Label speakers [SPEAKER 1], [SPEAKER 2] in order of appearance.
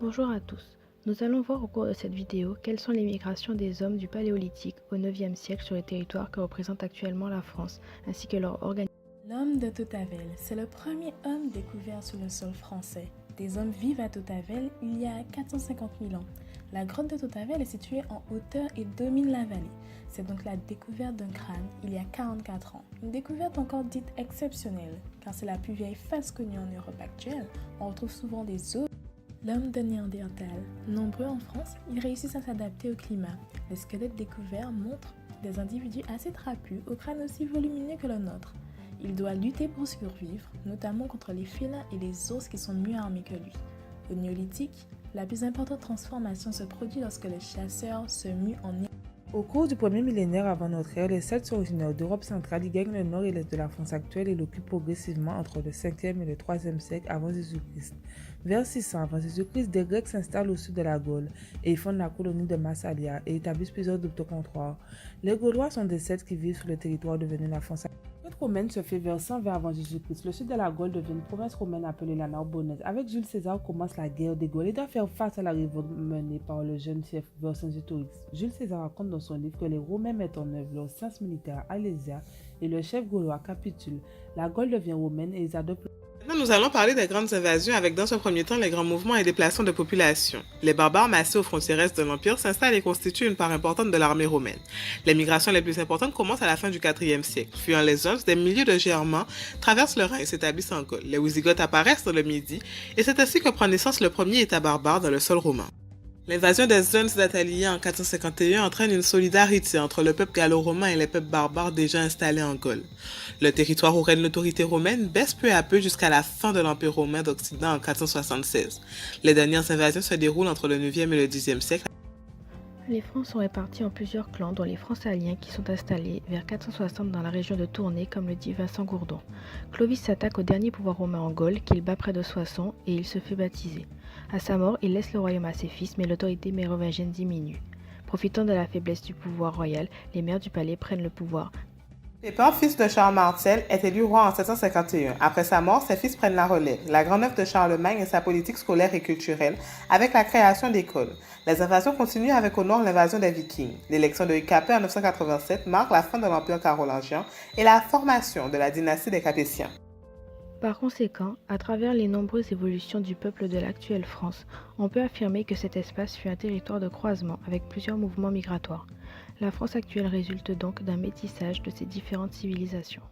[SPEAKER 1] Bonjour à tous. Nous allons voir au cours de cette vidéo quelles sont les migrations des hommes du Paléolithique au IXe siècle sur les territoires que représente actuellement la France, ainsi que leur organisation.
[SPEAKER 2] L'homme de Totavel, c'est le premier homme découvert sur le sol français. Des hommes vivent à Totavel il y a 450 000 ans. La grotte de Totavel est située en hauteur et domine la vallée. C'est donc la découverte d'un crâne il y a 44 ans. Une découverte encore dite exceptionnelle, car c'est la plus vieille face connue en Europe actuelle. On retrouve souvent des os. L'homme de Néandertal. Nombreux en France, ils réussissent à s'adapter au climat. Les squelettes découverts montrent des individus assez trapus, au crâne aussi volumineux que le nôtre. Il doit lutter pour survivre, notamment contre les félins et les ours qui sont mieux armés que lui. Au néolithique, la plus importante transformation se produit lorsque les chasseurs se muent en néolithique.
[SPEAKER 3] Au cours du premier millénaire avant notre ère, les Celtes sont originaires d'Europe centrale, ils gagnent le nord et l'est de la France actuelle et l'occupent progressivement entre le 5e et le 3e siècle avant Jésus-Christ. Vers 600 avant Jésus-Christ, des Grecs s'installent au sud de la Gaule et ils fondent la colonie de Massalia et établissent plusieurs comptoirs. Les Gaulois sont des Celtes qui vivent sur le territoire devenu la France. La conquête romaine se fait vers 120 avant Jésus-Christ. Le sud de la Gaule devient une province romaine appelée la Narbonnaise. Avec Jules César commence la guerre des Gaules et doit faire face à la révolte menée par le jeune chef Vercingétorix. Jules César raconte dans son livre que les Romains mettent en œuvre leur science militaire à Alésia et le chef gaulois capitule. La Gaule devient romaine et ils adoptent.
[SPEAKER 4] Maintenant, nous allons parler des grandes invasions avec dans un premier temps les grands mouvements et déplacements de population. Les barbares massés aux frontières est de l'Empire s'installent et constituent une part importante de l'armée romaine. Les migrations les plus importantes commencent à la fin du IVe siècle. Fuyant les Huns, des milliers de Germains traversent le Rhin et s'établissent en Gaule. Les Wisigoths apparaissent dans le Midi et c'est ainsi que prend naissance le premier État barbare dans le sol romain. L'invasion des Huns d'Attalien en 451 entraîne une solidarité entre le peuple gallo-romain et les peuples barbares déjà installés en Gaule. Le territoire où règne l'autorité romaine baisse peu à peu jusqu'à la fin de l'Empire romain d'Occident en 476. Les dernières invasions se déroulent entre le 9e et le 10e siècle.
[SPEAKER 1] Les Francs sont répartis en plusieurs clans, dont les Francaliens qui sont installés vers 460 dans la région de Tournai, comme le dit Vincent Gourdon. Clovis s'attaque au dernier pouvoir romain en Gaule, qu'il bat près de Soissons, et il se fait baptiser. À sa mort, il laisse le royaume à ses fils, mais l'autorité mérovingienne diminue. Profitant de la faiblesse du pouvoir royal, les maires du palais prennent le pouvoir.
[SPEAKER 4] Pépin, fils de Charles Martel, est élu roi en 751. Après sa mort, ses fils prennent la relève. La grande œuvre de Charlemagne est sa politique scolaire et culturelle, avec la création d'écoles. Les invasions continuent avec au nord l'invasion des Vikings. L'élection de Capet en 987 marque la fin de l'Empire carolingien et la formation de la dynastie des Capétiens.
[SPEAKER 1] Par conséquent, à travers les nombreuses évolutions du peuple de l'actuelle France, on peut affirmer que cet espace fut un territoire de croisement avec plusieurs mouvements migratoires. La France actuelle résulte donc d'un métissage de ces différentes civilisations.